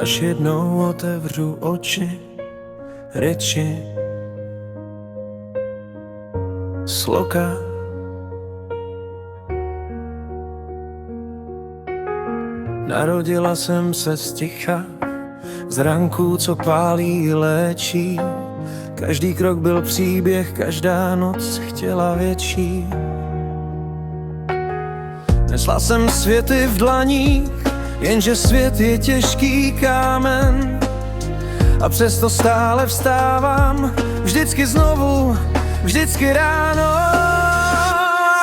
až jednou otevřu oči, Richie, Sloka. Narodila jsem se sticha, z ranků, co pálí, léčí. Každý krok byl příběh, každá noc chtěla větší. Nesla jsem světy v dlaních, jenže svět je těžký kámen. A přesto stále vstávám, vždycky znovu, vždycky ráno.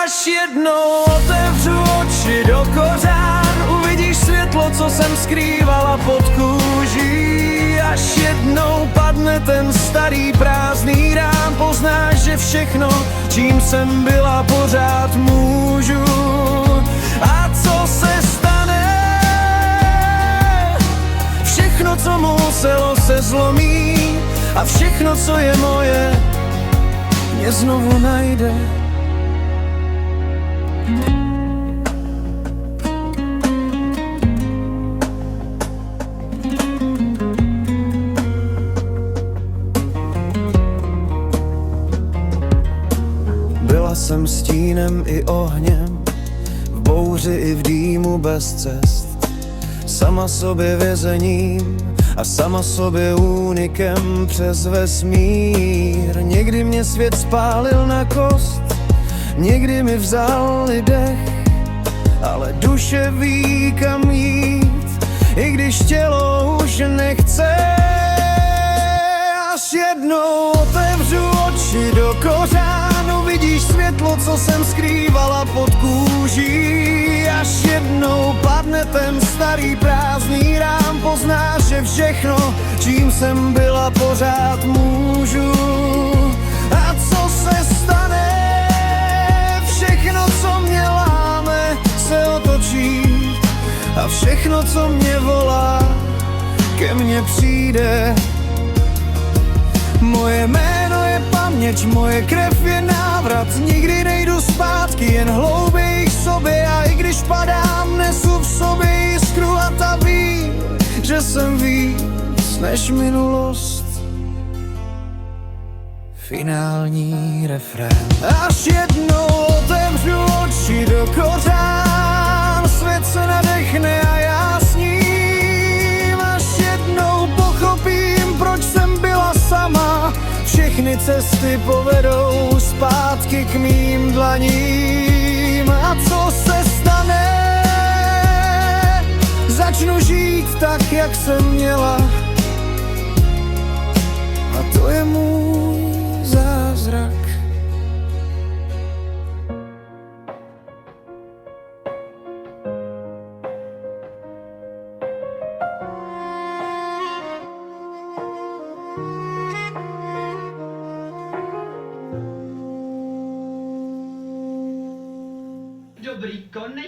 Až jednou otevřu oči do kořán, uvidíš světlo, co jsem skrývala pod kůží. Až jednou padne ten starý prázdný rám, poznáš, že všechno, čím jsem byla, pořád můžu. A co se stane? Všechno, co muselo, se zlomí a všechno, co je moje, mě znovu najde. Byla jsem stínem i ohněm, v bouři i v dýmu bez cest. Sama sobě vězením a sama sobě únikem přes vesmír. Někdy mě svět spálil na kost, někdy mi vzal dech, ale duše ví, kam jít, i když tělo už nechce. Až jednou otevřu oči do kořán, uvidíš světlo, co jsem skrývala pod kůží. Až jednou padne ten starý prázdný rám, poznáš, že všechno, čím jsem byla, pořád můžu. A co se stane? Všechno, co mě láme, se otočí a všechno, co mě volá, ke mně přijde. Moje jméno je paměť, moje krev je návrat, nikdy nejdu zpátky, jen hlouběji k sobě. A i když padám, nesu v sobě jiskru a ta ví, že jsem víc než minulost. Finální refrén. Až jednou otevřu oči do kořán, svět se nadechne a já s ním. Až jednou pochopím, proč jsem byla sama, všechny cesty povedou zpátky k mým dlaním. A co se stane? Začnu žít tak, jak jsem měla, a to je můj zázrak. Dobrý konec.